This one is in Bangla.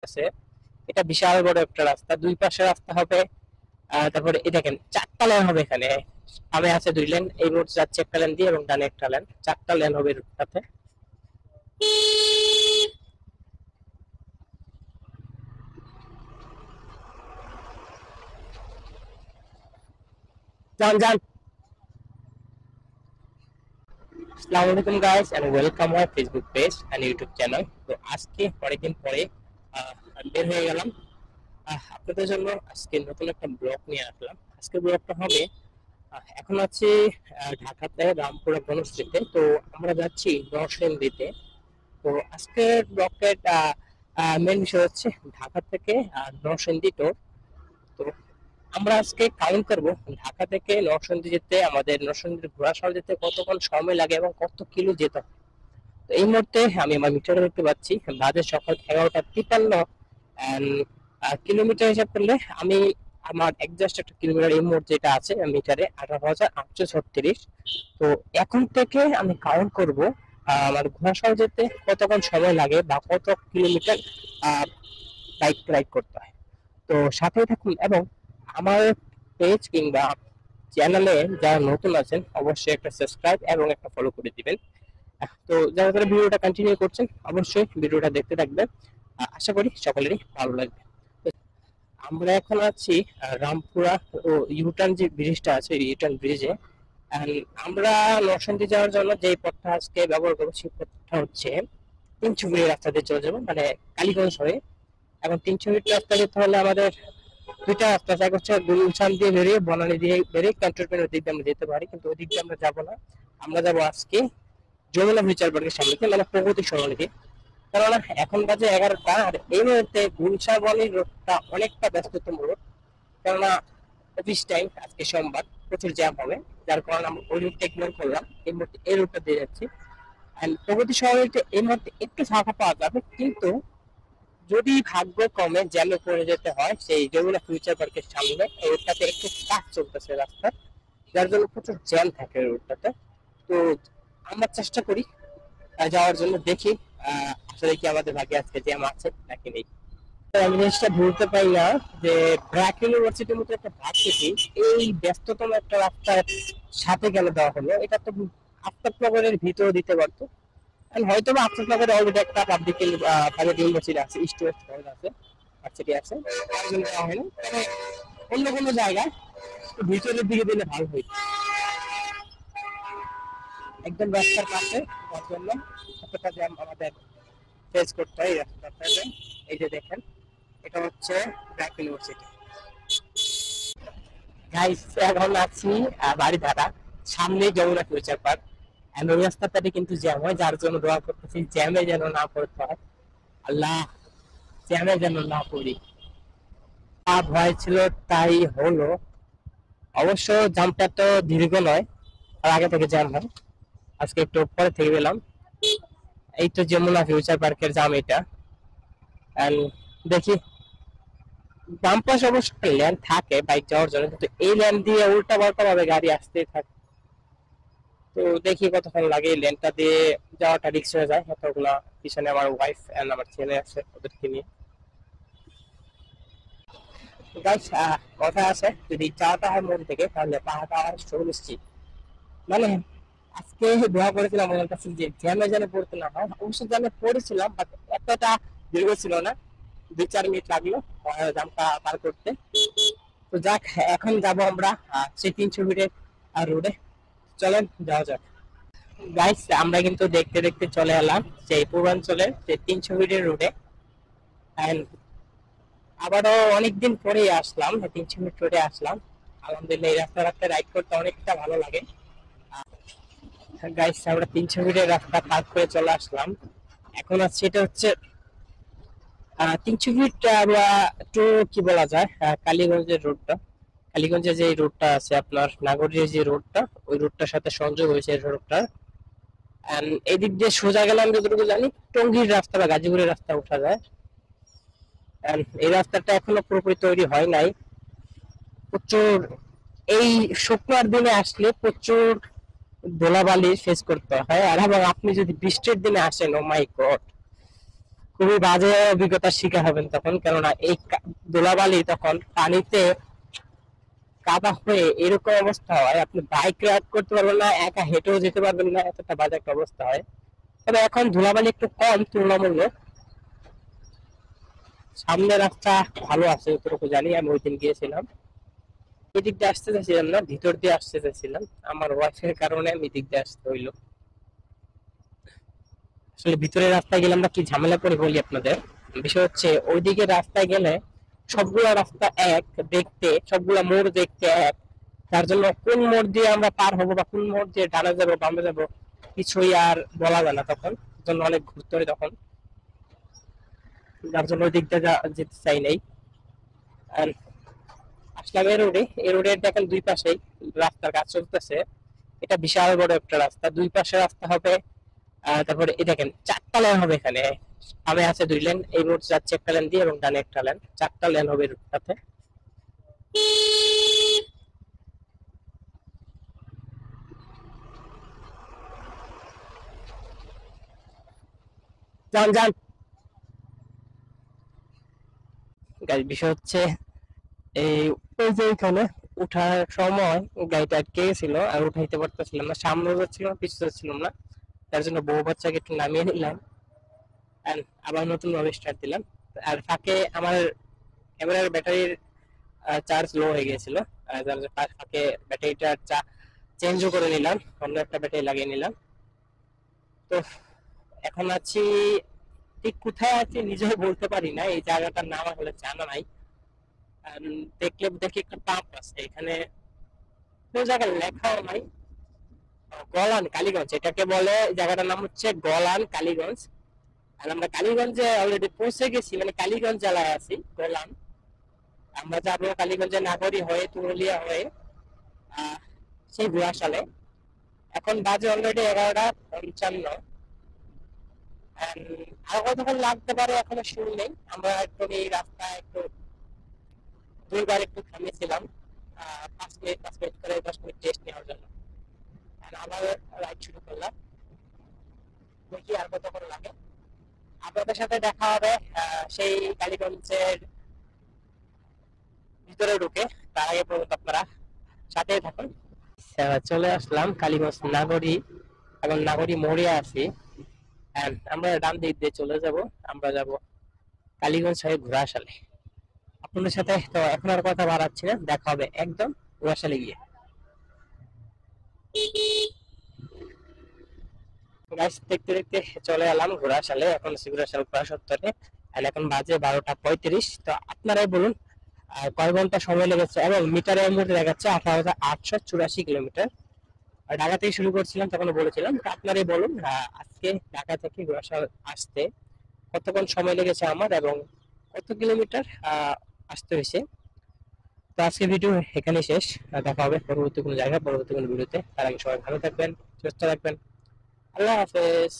আছে। এটা বিশাল বড় একটা রাস্তা, দুই পাশে রাস্তা হবে। তারপরে এই দেখেন 4টা লেন হবে এখানে। সামনে আছে 2 লেন, এই রোড যাচ্ছে একটা লেন দিয়ে এবং ডানে একটা লেন, 4টা লেন হবে রোডটাতে। যান যান। আসসালামু আলাইকুম guys and welcome my Facebook page and YouTube channel. তো আজকে অনেকদিন পরে আহ, বের হয়ে গেলাম আপনাদের জন্য। আজকে নতুন একটা ব্লগ নিয়ে আসলাম। আজকে ব্লগটা হবে এখন আছি ঢাকাতে রামপুরা বনশ্রীতে। তো আমরা যাচ্ছি নরসিংদীতে। তো আজকের ব্লগের মেন বিষয় হচ্ছে ঢাকা থেকে নরসিংদী টোর। তো আমরা আজকে কাউন্ট করবো ঢাকা থেকে নরসিংদী যেতে, আমাদের নরসিংদীর ঘোড়াশাল যেতে কতক্ষণ সময় লাগে এবং কত কিলো যেতে হয়। তো এই মুহূর্তে আমি আমার মিটারে দেখতে পাচ্ছি বাজে সকাল 11টা 53। কিলোমিটার হিসাব করলে আমি আমার একজাস্ট একটা কিলোমিটার এই মুহূর্তে যেটা আছে মিটারে 18,836। তো এখন থেকে আমি কাউন্ট করব আমার ঘোড়াশাল যেতে কতক্ষণ সময় লাগে বা কত কিলোমিটার বাইক রাইড করতে হয়। তো সাথেই থাকুন এবং আমার পেজ কিংবা চ্যানেলে যারা নতুন আছেন অবশ্যই একটা সাবস্ক্রাইব এবং একটা ফলো করে দিবেন। তো যারা যারা ভিডিওটা কন্টিনিউ করছেন অবশ্যই ভিডিওটা দেখতে থাকবেন। আশা করি সকলেরই ভালো লাগবে। তো আমরা এখন আছি রামপুরা ও ইউটার্ন যে ব্রিজটা আছে ইউটার্ন ব্রিজে। আমরা নরসিংদী যাওয়ার জন্য যে পথটা আজকে ব্যবহার করবো সেই পথটা হচ্ছে 3 মিনিট রাস্তা দিয়ে চলে যাবো, মানে কালীগঞ্জ হয়ে। এখন 3 মিনিট রাস্তা যেতে হলে আমাদের দুইটা রাস্তা আছে, এক হচ্ছে গুলশান দিয়ে বেরিয়ে বনানী দিয়ে বেরিয়ে ক্যান্টনমেন্টের দিক দিয়ে আমরা যেতে পারি, কিন্তু ওই দিক দিয়ে আমরা যাবো না। আমরা যাবো আজকে যমুনা ফিউচার পার্কের সামনে দিয়ে, মানে প্রগতি সরণি দিয়ে। কেননা এখন বাজে 11টা আর এই মুহূর্তে গুলশান বনানী রোডটা অনেকটা ব্যস্ততম রোড। কেননা অফিস টাইম, আজকে সোমবার, প্রচুর জ্যাম হবে। যার কারণে আমরা ওই রুটটা ইগনোর করলাম, এই মুহূর্তে এই রুটটা দিয়ে যাচ্ছি। এন্ড প্রগতি সরণিতে এই মুহূর্তে একটু ফাঁকা পাওয়া যাবে, কিন্তু যদি ভাগ্য কমে জ্যামে পড়ে যেতে হয় সেই যমুনা ফিউচার পার্কের সামনে রোডটাতে একটু কাজ চলতেছে রাস্তা, যার জন্য প্রচুর জ্যাম থাকে রোডটাতে। তো আমরা চেষ্টা করি যাওয়ার জন্য, দেখি আসলে কি আমাদের ভাগ্যে আজকে জ্যাম আছে নাকি নেই। তো আমি জিনিসটা ভুলতে পারি না যে ব্র্যাক ইউনিভার্সিটির মতো একটা ভার্সিটি এই ব্যস্ততম একটা রাস্তার সাথে কেন দেওয়া হলো। এটা তো আফতাবনগরের ভিতরে দিতে পারতো। And হয়তো বা আফতাবনগরে অলরেডি একটা পাবলিক প্রাইভেট ইউনিভার্সিটি আছে, ইস্ট ওয়েস্ট কলেজ আছে, ভার্সিটি আছে, তার জন্য দেওয়া হয়নি। তবে অন্য কোনো জায়গায় একটু ভিতরের দিকে দিলে ভালো হইতো, একদম রাস্তার পাশে, যার জন্য এতটা জ্যাম আমাদের ফেস করতে হয় এই রাস্তাটাতে। এই যে দেখেন, এটা হচ্ছে ব্র্যাক ইউনিভার্সিটি। গাইস এখন আছি বাড়িধারা, সামনে যমুনা ফিউচার পার্ক। ওই রাস্তাটাতে কিন্তু জ্যাম হয়, যার জন্য দোয়া করতেছি জ্যামে যেন না পড়তে হয়। আল্লাহ, জ্যামে যেন না পড়ি। ভয় ছিল, তাই হলো। অবশ্য জামটা তো দীর্ঘ নয়, আর আগে থেকে জ্যাম হয়। আজকে একটু পরে থেকে গেলাম। এই তো যমুনা ফিউচার পার্কের জাম এটা। And দেখি, বাম পাশে অবশ্য লেন থাকে বাইক যাওয়ার জন্য, কিন্তু এই লেন দিয়ে উল্টা পাল্টা ভাবে গাড়ি আসতেই থাকে। তো দেখি কতক্ষণ লাগে এই লেনটা দিয়ে যাওয়াটা, রিক্স হয়ে যায় এতগুলা। পিছনে আমার ওয়াইফ এন্ড আমার ছেলে আছে, ওদেরকে নিয়ে। গাইস কথা আছে, যদি চাওয়াটা হয় মন থেকে তাহলে পাহাড়টা আর সুনিশ্চিত। মানে আজকে দোয়া করেছিলাম আমার কাছে যে জ্যামে যেন পড়তে না হয়। অবশ্য জ্যামে পড়েছিলাম, বাট এতটা দীর্ঘ ছিল না, 2-4 মিনিট লাগলো জামটা পার করতে। তো যাক, এখন যাব আমরা সেই 300 মিটার রোডে। চলেন যাওয়া যাক। গাইস আমরা কিন্তু দেখতে দেখতে চলে এলাম সেই পূর্বাঞ্চলের যে 300 মিটার রোডে। এন্ড আবারও অনেকদিন পরে আসলাম 300 মিটার রোডে আসলাম। আলহামদুলিল্লাহ, এই রাস্তা রাস্তায় রাইড করতে অনেকটা ভালো লাগে। গাইস আমরা 300 মিটার রাস্তা পার করে চলে আসলাম। এখন আছে এটা হচ্ছে 300 ফিট বা একটু কি বলা যায়, কালীগঞ্জের রোডটা। কালীগঞ্জে যে রোডটা আছে আপনার নাগরের যে রোডটা, ওই রোডটার সাথে সংযোগ হয়েছে এই রোডটা। এদিক দিয়ে সোজা গেলে আমি যতটুকু জানি টঙ্গীর রাস্তা বা গাজীপুরের রাস্তা উঠা যায়। এই রাস্তাটা এখনো পুরোপুরি তৈরি হয় নাই। প্রচুর এই শুকনার দিনে আসলে প্রচুর ধুলাবালি ফেস করতে হয়, আর আবার আপনি যদি বৃষ্টির দিনে আসেন, ও মাই গড, খুবই বাজে অভিজ্ঞতার শিকার হবেন তখন, কেননা এই ধুলাবালি তখন পানিতে কাদা হয়ে এরকম অবস্থা হয়, আপনি বাইক রাইড করতে পারবেন না, একা হেঁটেও যেতে পারবেন না, এতটা বাজে একটা অবস্থা হয়। তবে এখন ধুলাবালি একটু কম তুলনামূলক, সামনে রাস্তা ভালো আছে যতটুকু জানি, আমি ওই দিন গিয়েছিলাম। এদিক দিয়ে আসতে চাইছিলাম না, ভিতর দিয়ে আসতে চাইছিলাম, আমার ওয়াইফের কারণে আমি এদিক দিয়ে আসতে হইলো। আসলে ভিতরের রাস্তায় গেলে আমরা কি ঝামেলা করে বলি আপনাদের। বিষয় হচ্ছে ওইদিকে রাস্তায় গেলে সবগুলা রাস্তা এক দেখতে, সবগুলা মোড় দেখতে এক, তার জন্য কোন মোড় দিয়ে আমরা পার হবো বা কোন মোড় দিয়ে ডানে যাবো বামে যাবো কিছুই আর বলা যায় না তখন, জন্য অনেক ঘুরতে হয় তখন, যার জন্য ওই দিক দিয়ে যেতে চাই নাই। আর আসলাম এই রোডে, এই রোডের দেখেন দুই পাশেই রাস্তার কাজ চলতেছে। এটা বিশাল বড় একটা রাস্তা, দুই পাশে রাস্তা হবে। তারপরে এই দেখেন চারটা লেন হবে এখানে, বামে আছে দুই লেন, এই রোড যাচ্ছে একটা লেন দিয়ে এবং ডানে একটা লেন, চারটা লেন হবে রোডটাতে। যান যান। গাড়ির বিষয় হচ্ছে এই ওই যে এখানে উঠার সময় গাড়িটা আটকে গেছিল আর উঠাইতে পারতেছিলাম না, সামনে যাচ্ছিলাম পিছু যাচ্ছিলাম না, তার জন্য বউ বাচ্চাকে একটু নামিয়ে নিলাম and আবার নতুন ভাবে স্টার্ট দিলাম। আর ফাঁকে আমার ক্যামেরার ব্যাটারির চার্জ লো হয়ে গিয়েছিল, যার জন্য ফাঁকে ব্যাটারিটা চেঞ্জও করে নিলাম, অন্য একটা ব্যাটারি লাগিয়ে নিলাম। তো এখন আছি, ঠিক কোথায় আছি নিজেও বলতে পারি না, এই জায়গাটার নাম আসলে জানা নাই। দেখলে দেখি একটা পাম্প আছে এখানে, কোনো জায়গায় লেখাও নাই। গলান কালীগঞ্জ এটাকে বলে, জায়গাটার নাম হচ্ছে গলান কালীগঞ্জ। আর আমরা কালীগঞ্জে অলরেডি পৌঁছে গেছি, মানে কালীগঞ্জ জেলায় আছি, গলান। আমরা যাবো কালীগঞ্জের নাগরী হয়ে তুরুলিয়া হয়ে সেই ঘোড়াশালে। এখন বাজে অলরেডি 11টা 55। আরো কতক্ষণ লাগতে পারে এখনো শুরু নেই, আমরা একটু এই রাস্তায় একটু দুইবার একটু থামিয়েছিলাম, 5 মিনিট 5 মিনিট করে 10 মিনিট টেস্ট নেওয়ার জন্য। আর আবার রাইড শুরু করলাম, দেখি আর কতক্ষণ লাগে। আপনাদের সাথে দেখা হবে সেই কালীগঞ্জের ভিতরে ঢুকে, তার আগে পর্যন্ত আপনারা সাথেই থাকুন। চলে আসলাম কালীগঞ্জ নাগরী, এখন নাগরী মোড়ে আছি। আমরা ডান দিক দিয়ে চলে যাব, আমরা যাব কালীগঞ্জ হয়ে ঘোড়াশালে। আপনাদের সাথে তো এখন আর কথা বাড়াচ্ছি না, দেখা হবে একদম ঘোড়াশালে গিয়ে। গাছ দেখতে দেখতে চলে এলাম ঘোড়াশালে, এখন ঘোড়াশাল প্রাসত্তরে। আর এখন বাজে 12টা 35। তো আপনারাই বলুন কয় ঘন্টা সময় লেগেছে, এবং মিটারের মধ্যে দেখাচ্ছে 18,884 কিলোমিটার। আর ঢাকা থেকে শুরু করছিলাম তখন বলেছিলাম, তো আপনারাই বলুন আজকে ঢাকা থেকে ঘোড়াশাল আসতে কতক্ষণ সময় লেগেছে আমার, এবং কত কিলোমিটার আসতে হয়েছে। তো আজকে ভিডিও এখানে শেষ, দেখা হবে পরবর্তী কোনো জায়গায় পরবর্তী কোনো ভিডিওতে। তার আগে সবাই ভালো থাকবেন, সুস্থ থাকবেন, আল্লাহ হাফেজ।